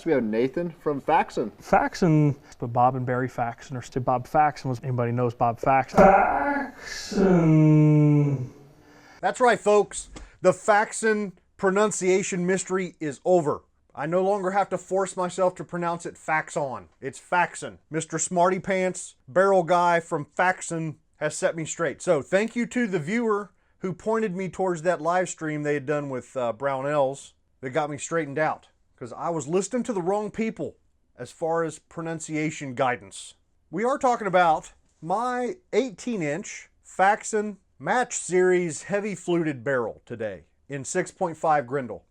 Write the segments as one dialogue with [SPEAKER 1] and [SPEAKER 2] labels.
[SPEAKER 1] We have Nathan from Faxon.
[SPEAKER 2] Faxon, but Bob and Barry Faxon, or still Bob Faxon was, anybody knows Bob Faxon. Faxon.
[SPEAKER 3] That's right, folks. The Faxon pronunciation mystery is over. I no longer have to force myself to pronounce it Faxon. It's Faxon. Mr. Smarty Pants, barrel guy from Faxon, has set me straight. So thank you to the viewer who pointed me towards that live stream they had done with Brownells that got me straightened out. Because I was listening to the wrong people as far as pronunciation guidance. We are talking about my 18-inch Faxon Match Series heavy fluted barrel today in 6.5 Grendel.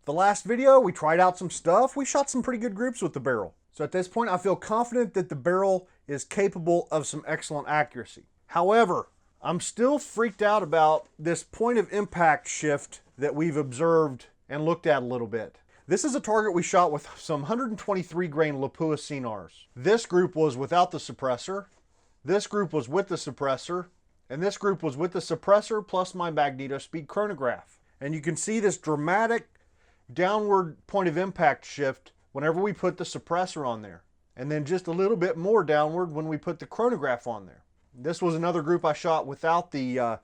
[SPEAKER 3] The last video, we tried out some stuff. We shot some pretty good groups with the barrel. So at this point, I feel confident that the barrel is capable of some excellent accuracy. However, I'm still freaked out about this point of impact shift that we've observed and looked at a little bit. This is a target we shot with some 123 grain Lapua Cinars. This group was without the suppressor, this group was with the suppressor, and this group was with the suppressor plus my magneto speed chronograph. And you can see this dramatic downward point of impact shift whenever we put the suppressor on there. And then just a little bit more downward when we put the chronograph on there. This was another group I shot without the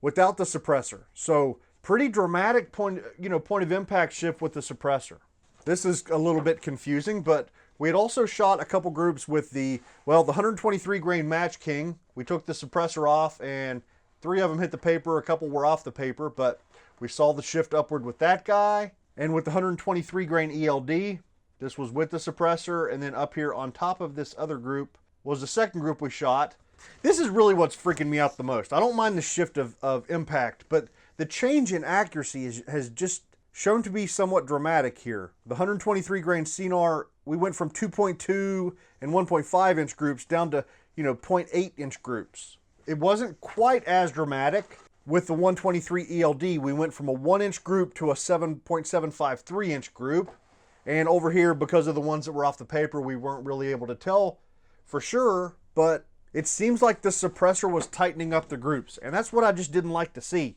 [SPEAKER 3] suppressor. So pretty dramatic point of impact shift with the suppressor. This is a little bit confusing, but we had also shot a couple groups with the 123 grain Match King. We took the suppressor off and 3 of them hit the paper, a couple were off the paper, but we saw the shift upward with that guy. And with the 123 grain ELD, this was with the suppressor, and then up here on top of this other group was the second group we shot. This is really what's freaking me out the most. I don't mind the shift of impact, but the change in accuracy has just shown to be somewhat dramatic here. The 123 grain Cinar, we went from 2.2 and 1.5 inch groups down to 0.8 inch groups. It wasn't quite as dramatic with the 123 ELD. We went from a 1 inch group to a 7.753 inch group. And over here, because of the ones that were off the paper, we weren't really able to tell for sure, but it seems like the suppressor was tightening up the groups, and that's what I just didn't like to see.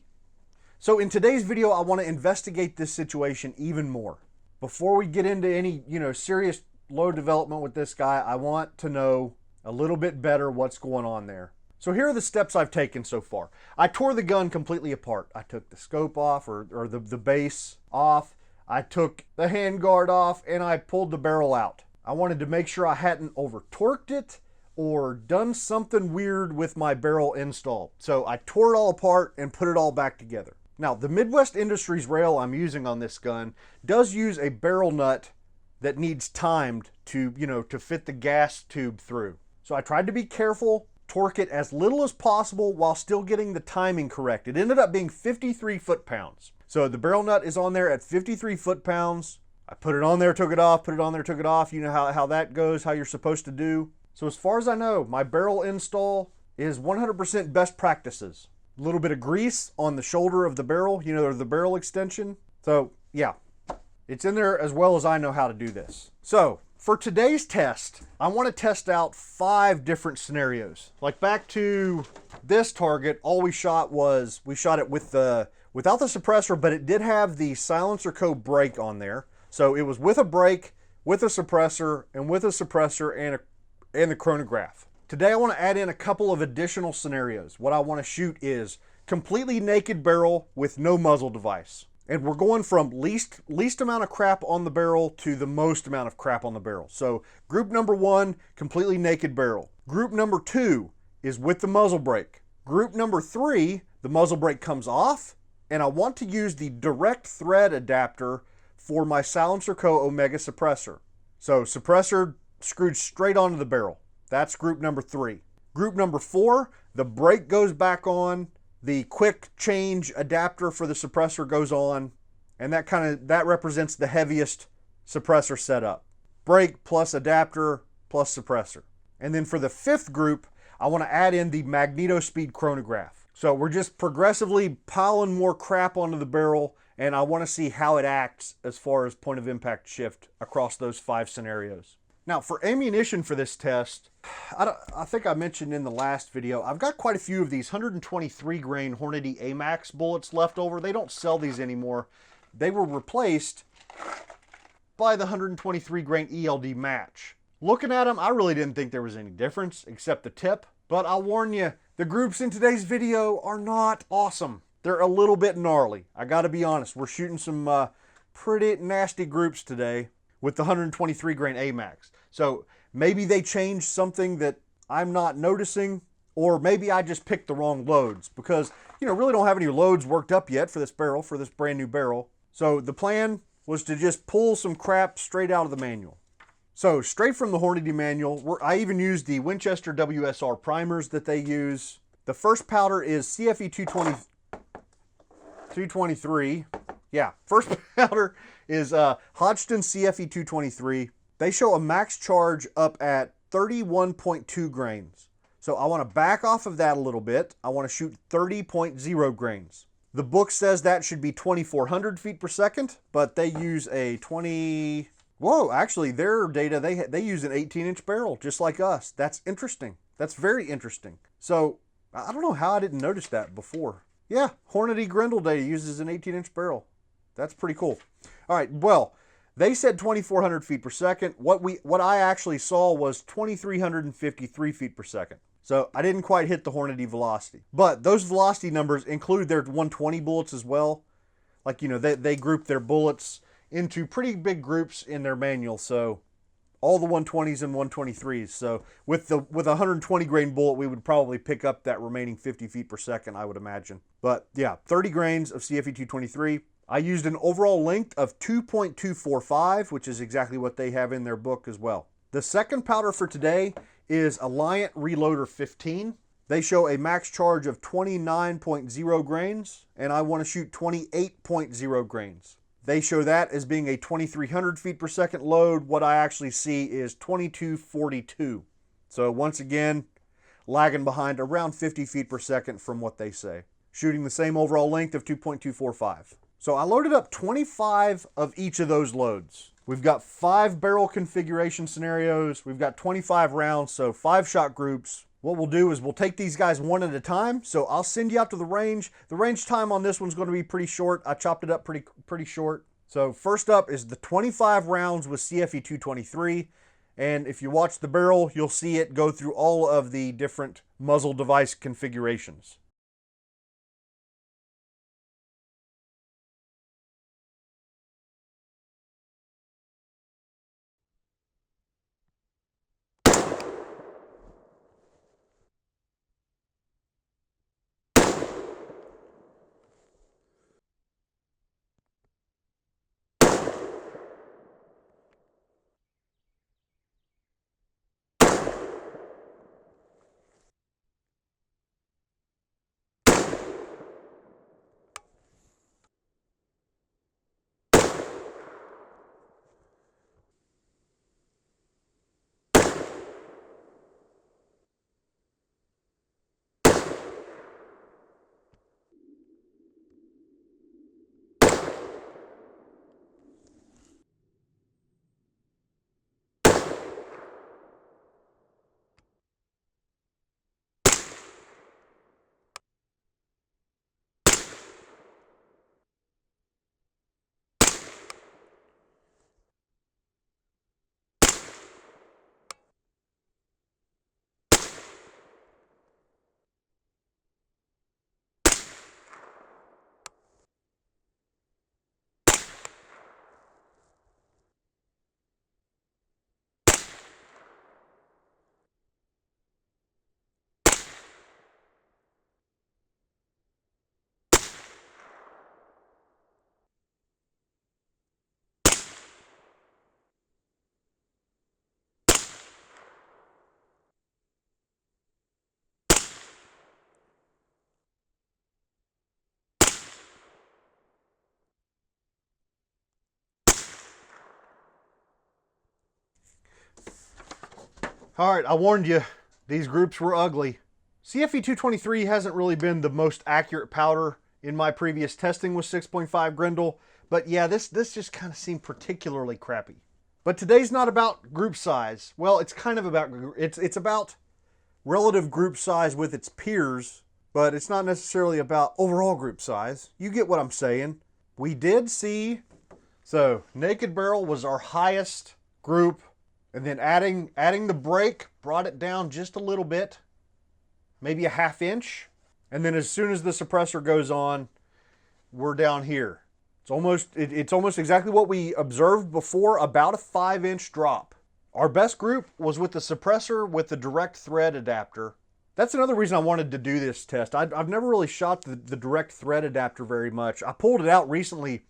[SPEAKER 3] So in today's video, I want to investigate this situation even more. Before we get into any, serious load development with this guy, I want to know a little bit better what's going on there. So here are the steps I've taken so far. I tore the gun completely apart. I took the scope off, or the base off. I took the handguard off, and I pulled the barrel out. I wanted to make sure I hadn't over-torqued it or done something weird with my barrel install. So I tore it all apart and put it all back together. Now, the Midwest Industries rail I'm using on this gun does use a barrel nut that needs timed to fit the gas tube through. So I tried to be careful, torque it as little as possible while still getting the timing correct. It ended up being 53 foot-pounds. So the barrel nut is on there at 53 foot-pounds. I put it on there, took it off, put it on there, took it off. You know how that goes, how you're supposed to do. So as far as I know, my barrel install is 100% best practices. A little bit of grease on the shoulder of the barrel, the barrel extension. So yeah, it's in there as well as I know how to do this. So for today's test, I want to test out 5 different scenarios. Like back to this target, all we shot it without the suppressor, but it did have the Silencer Co. brake on there. So it was with a brake, with a suppressor, and with a suppressor and the chronograph. Today I want to add in a couple of additional scenarios. What I want to shoot is completely naked barrel with no muzzle device. And we're going from least amount of crap on the barrel to the most amount of crap on the barrel. So group number 1, completely naked barrel. Group number 2 is with the muzzle brake. Group number 3, the muzzle brake comes off, and I want to use the direct thread adapter for my Silencer Co. Omega suppressor. So suppressor screwed straight onto the barrel. That's group number 3. Group number 4, the brake goes back on, the quick change adapter for the suppressor goes on, and that represents the heaviest suppressor setup. Brake plus adapter plus suppressor. And then for the 5th group, I want to add in the magneto speed chronograph. So we're just progressively piling more crap onto the barrel, and I want to see how it acts as far as point of impact shift across those 5 scenarios. Now for ammunition for this test, I think I mentioned in the last video, I've got quite a few of these 123 grain Hornady AMAX bullets left over. They don't sell these anymore. They were replaced by the 123 grain ELD match. Looking at them, I really didn't think there was any difference except the tip, but I'll warn you, the groups in today's video are not awesome. They're a little bit gnarly. I gotta be honest, we're shooting some pretty nasty groups today with the 123 grain AMAX. So maybe they changed something that I'm not noticing, or maybe I just picked the wrong loads because, you know, really don't have any loads worked up yet for this barrel, for this brand new barrel. So the plan was to just pull some crap straight out of the manual. So straight from the Hornady manual, I even used the Winchester WSR primers that they use. The first powder is CFE 223. Yeah, first powder is Hodgdon CFE 223. They show a max charge up at 31.2 grains. So I want to back off of that a little bit. I want to shoot 30.0 grains. The book says that should be 2,400 feet per second, but they use a 20... Whoa, actually their data, they use an 18-inch barrel, just like us. That's interesting. That's very interesting. So I don't know how I didn't notice that before. Yeah, Hornady Grendel data uses an 18-inch barrel. That's pretty cool. All right, well, they said 2,400 feet per second. What I actually saw was 2,353 feet per second. So I didn't quite hit the Hornady velocity. But those velocity numbers include their 120 bullets as well. Like, you know, they group their bullets into pretty big groups in their manual. So all the 120s and 123s. So with a 120 grain bullet, we would probably pick up that remaining 50 feet per second, I would imagine. But yeah, 30 grains of CFE 223. I used an overall length of 2.245, which is exactly what they have in their book as well. The second powder for today is Alliant Reloader 15. They show a max charge of 29.0 grains, and I want to shoot 28.0 grains. They show that as being a 2,300 feet per second load. What I actually see is 2242. So once again, lagging behind around 50 feet per second from what they say. Shooting the same overall length of 2.245. So I loaded up 25 of each of those loads. We've got 5 barrel configuration scenarios. We've got 25 rounds, so 5 shot groups. What we'll do is we'll take these guys one at a time. So I'll send you out to the range. The range time on this one's going to be pretty short. I chopped it up pretty short. So first up is the 25 rounds with CFE 223. And if you watch the barrel, you'll see it go through all of the different muzzle device configurations. All right, I warned you, these groups were ugly. CFE 223 hasn't really been the most accurate powder in my previous testing with 6.5 Grendel, but yeah, this just kind of seemed particularly crappy. But today's not about group size. Well, it's kind of about, it's about relative group size with its peers, but it's not necessarily about overall group size. You get what I'm saying. We did see So naked barrel was our highest group, and then adding the brake brought it down just a little bit, maybe a ½ inch. And then as soon as the suppressor goes on, we're down here. It's almost exactly what we observed before, about a 5-inch drop. Our best group was with the suppressor with the direct thread adapter. That's another reason I wanted to do this test. I've never really shot the direct thread adapter very much. I pulled it out recently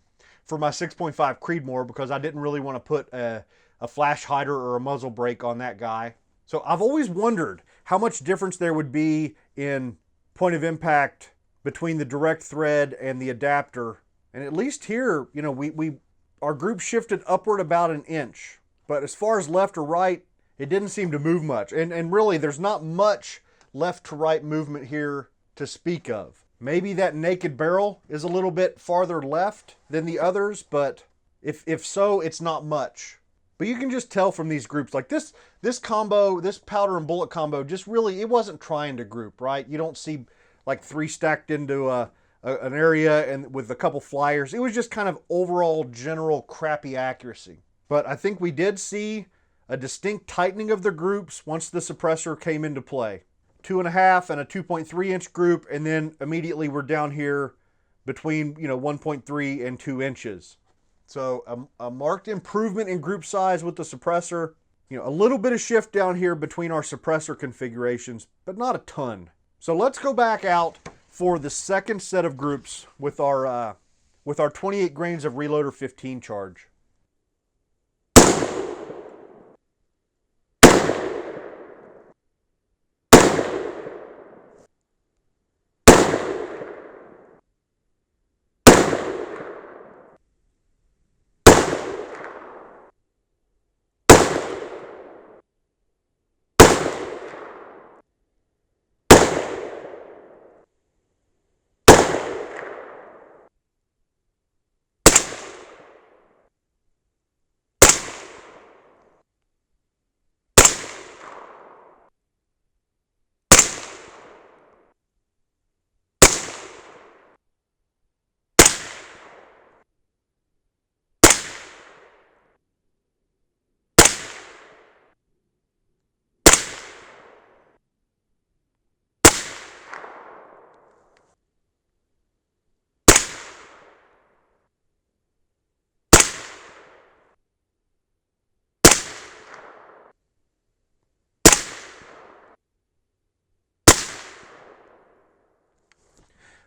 [SPEAKER 3] for my 6.5 Creedmoor because I didn't really want to put a flash hider or a muzzle brake on that guy. So I've always wondered how much difference there would be in point of impact between the direct thread and the adapter. And at least here, you know, our group shifted upward about 1 inch. But as far as left or right, it didn't seem to move much. And really, there's not much left to right movement here to speak of. Maybe that naked barrel is a little bit farther left than the others, but if so, it's not much. But you can just tell from these groups, like this combo, this powder and bullet combo, just really, it wasn't trying to group, right? You don't see like 3 stacked into an area and with a couple flyers. It was just kind of overall general crappy accuracy. But I think we did see a distinct tightening of the groups once the suppressor came into play. 2.5 and a 2.3 inch group, and then immediately we're down here between 1.3 and 2 inches. So a marked improvement in group size with the suppressor. A little bit of shift down here between our suppressor configurations, but not a ton. So let's go back out for the second set of groups with our 28 grains of Reloader 15 charge.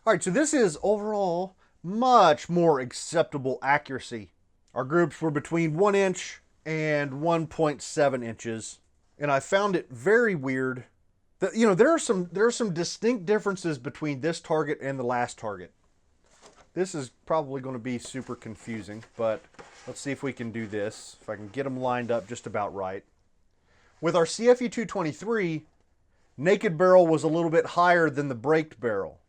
[SPEAKER 3] All right, so this is overall much more acceptable accuracy. Our groups were between 1 inch and 1.7 inches, and I found it very weird that there are some distinct differences between this target and the last target. This is probably going to be super confusing, but let's see if we can do this. If I can get them lined up just about right. With our CFE 223, naked barrel was a little bit higher than the braked barrel.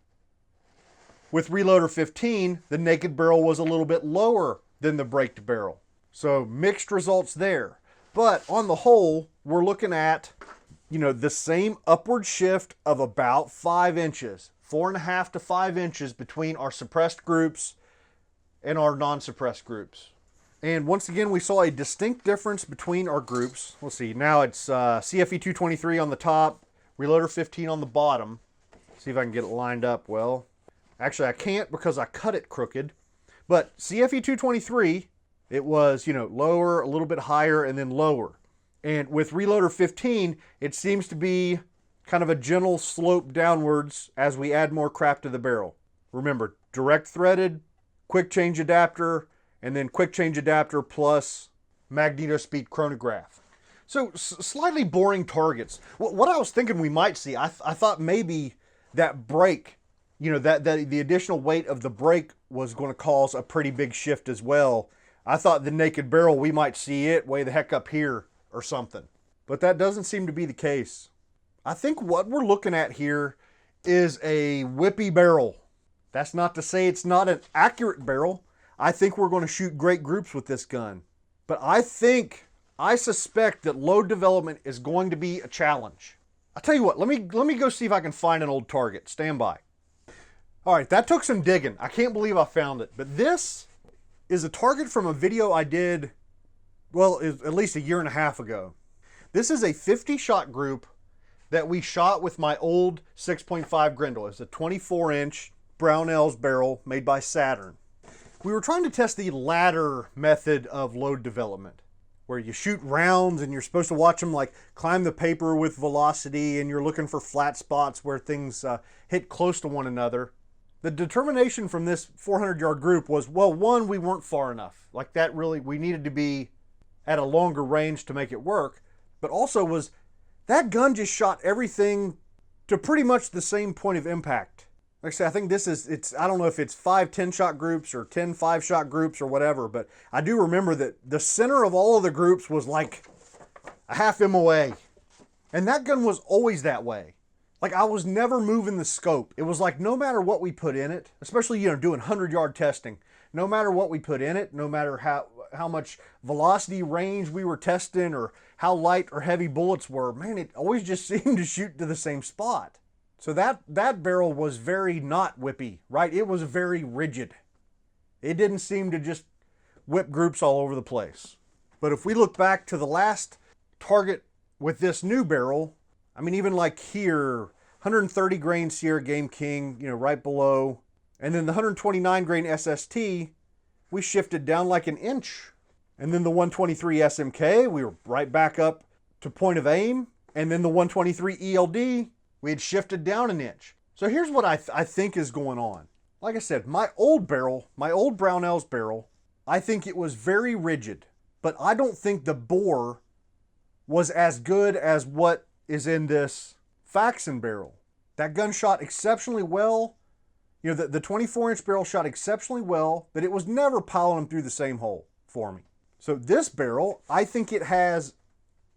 [SPEAKER 3] With Reloader 15, the naked barrel was a little bit lower than the braked barrel. So mixed results there. But on the whole, we're looking at, the same upward shift of about 5 inches, 4.5 to 5 inches between our suppressed groups and our non-suppressed groups. And once again, we saw a distinct difference between our groups. Let's see, now it's CFE 223 on the top, Reloader 15 on the bottom. See if I can get it lined up well. Actually, I can't because I cut it crooked. But CFE 223, it was, lower, a little bit higher, and then lower. And with Reloader 15, it seems to be kind of a gentle slope downwards as we add more crap to the barrel. Remember, direct threaded, quick change adapter, and then quick change adapter plus magneto speed chronograph. So slightly boring targets. What I was thinking we might see, I thought maybe that brake, that the additional weight of the brake was going to cause a pretty big shift as well. I thought the naked barrel, we might see it way the heck up here or something. But that doesn't seem to be the case. I think what we're looking at here is a whippy barrel. That's not to say it's not an accurate barrel. I think we're going to shoot great groups with this gun. But I suspect that load development is going to be a challenge. I'll tell you what, let me go see if I can find an old target. Stand by. All right, that took some digging. I can't believe I found it. But this is a target from a video I did, well, at least a year and a half ago. This is a 50 shot group that we shot with my old 6.5 Grendel. It's a 24-inch Brownells barrel made by Saturn. We were trying to test the ladder method of load development, where you shoot rounds and you're supposed to watch them like climb the paper with velocity, and you're looking for flat spots where things hit close to one another. The determination from this 400-yard group was, well, one, we weren't far enough. Like that really, we needed to be at a longer range to make it work. But also was, that gun just shot everything to pretty much the same point of impact. Like I say, I think this is, I don't know if it's 5 10-shot groups or 10 5-shot groups or whatever, but I do remember that the center of all of the groups was like a half MOA. And that gun was always that way. Like I was never moving the scope. It was like no matter what we put in it, especially, doing 100-yard testing, no matter what we put in it, no matter how much velocity range we were testing or how light or heavy bullets were, man, it always just seemed to shoot to the same spot. So that barrel was very not whippy, right? It was very rigid. It didn't seem to just whip groups all over the place. But if we look back to the last target with this new barrel, I mean, even like here, 130 grain Sierra Game King, right below, and then the 129 grain SST, we shifted down like an inch. And then the 123 SMK, we were right back up to point of aim. And then the 123 ELD, we had shifted down an inch. So here's what I think is going on. Like I said, my old barrel, my old Brownells barrel, I think it was very rigid, but I don't think the bore was as good as what is in this Faxon barrel. That gun shot exceptionally well. The 24-inch barrel shot exceptionally well, but it was never piling them through the same hole for me. So this barrel, I think it has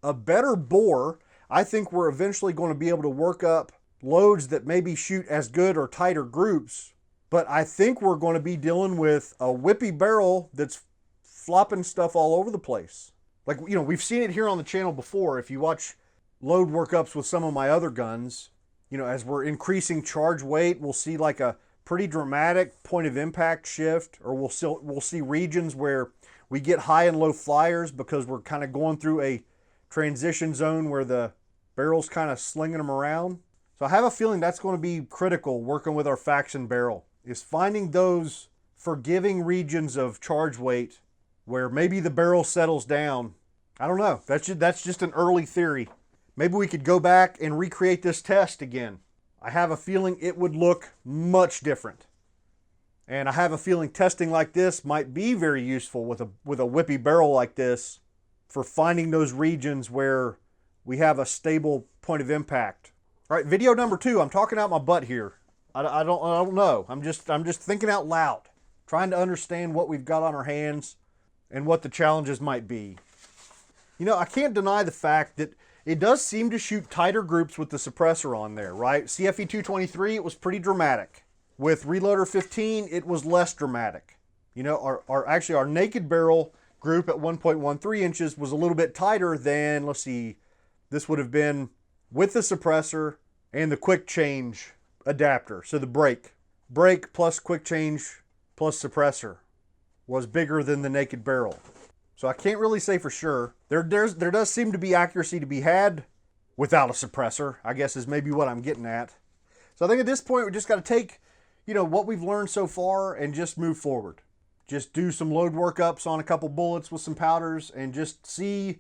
[SPEAKER 3] a better bore. I think we're eventually going to be able to work up loads that maybe shoot as good or tighter groups, but I think we're going to be dealing with a whippy barrel that's flopping stuff all over the place. Like, we've seen it here on the channel before. If you watch load workups with some of my other guns, as we're increasing charge weight, we'll see like a pretty dramatic point of impact shift, or we'll see regions where we get high and low flyers because we're kind of going through a transition zone where the barrel's kind of slinging them around. So I have a feeling that's going to be critical working with our Faxon barrel, is finding those forgiving regions of charge weight where maybe the barrel settles down. I don't know. That's just an early theory. Maybe we could go back and recreate this test again. I have a feeling it would look much different. And I have a feeling testing like this might be very useful with a whippy barrel like this for finding those regions where we have a stable point of impact. All right, video number 2. I'm talking out my butt here. I don't know. I'm just thinking out loud, trying to understand what we've got on our hands and what the challenges might be. I can't deny the fact that it does seem to shoot tighter groups with the suppressor on there, right? CFE 223, it was pretty dramatic. With Reloader 15, it was less dramatic. Our naked barrel group at 1.13 inches was a little bit tighter than, let's see, this would have been with the suppressor and the quick change adapter. So the brake plus quick change plus suppressor was bigger than the naked barrel. So I can't really say for sure. There does seem to be accuracy to be had without a suppressor, I guess is maybe what I'm getting at. So I think at this point we just got to take, what we've learned so far and just move forward. Just do some load workups on a couple bullets with some powders and just see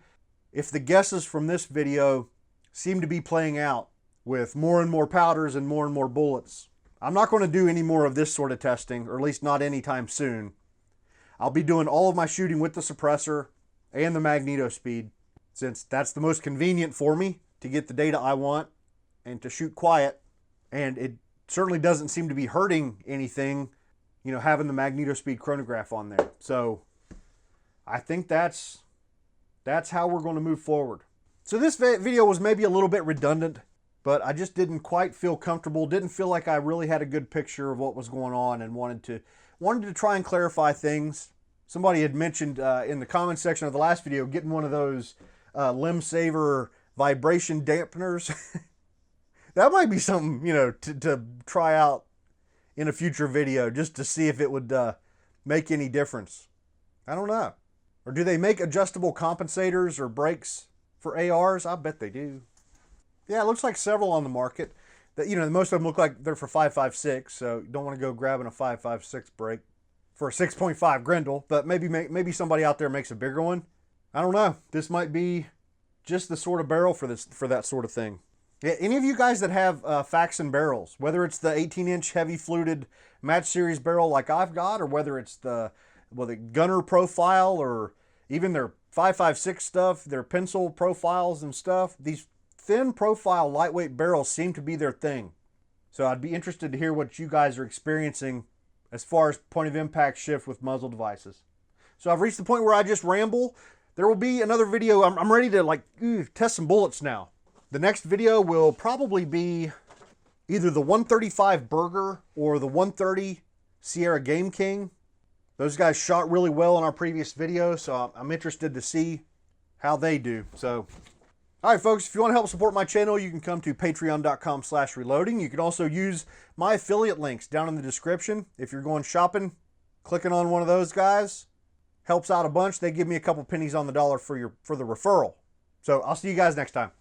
[SPEAKER 3] if the guesses from this video seem to be playing out with more and more powders and more bullets. I'm not going to do any more of this sort of testing, or at least not anytime soon. I'll be doing all of my shooting with the suppressor and the magneto speed, since that's the most convenient for me to get the data I want and to shoot quiet. And it certainly doesn't seem to be hurting anything, having the magneto speed chronograph on there. So I think that's how we're going to move forward. So this video was maybe a little bit redundant, but I just didn't quite feel comfortable, didn't feel like I really had a good picture of what was going on, and wanted to try and clarify things. Somebody had mentioned in the comment section of the last video getting one of those limb saver vibration dampeners. That might be something, to try out in a future video, just to see if it would make any difference. I don't know. Or do they make adjustable compensators or brakes for ARs? I bet they do. Yeah, it looks like several on the market. That, you know, most of them look like they're for 5.56, so you don't want to go grabbing a 5.56 brake for a 6.5 Grendel, but maybe somebody out there makes a bigger one. I don't know. This might be just the sort of barrel for that sort of thing. Yeah, any of you guys that have Faxon barrels, whether it's the 18-inch heavy fluted Match Series barrel like I've got, or whether it's the gunner profile, or even their 5.56 stuff, their pencil profiles and stuff, these thin profile lightweight barrels seem to be their thing. So I'd be interested to hear what you guys are experiencing as far as point of impact shift with muzzle devices. So I've reached the point where I just ramble. There will be another video. I'm ready to test some bullets now. The next video will probably be either the 135 Burger or the 130 Sierra Game King. Those guys shot really well in our previous video, so I'm interested to see how they do. So, all right, folks, if you want to help support my channel, you can come to patreon.com/reloading. You can also use my affiliate links down in the description. If you're going shopping, clicking on one of those guys helps out a bunch. They give me a couple pennies on the dollar for the referral. So I'll see you guys next time.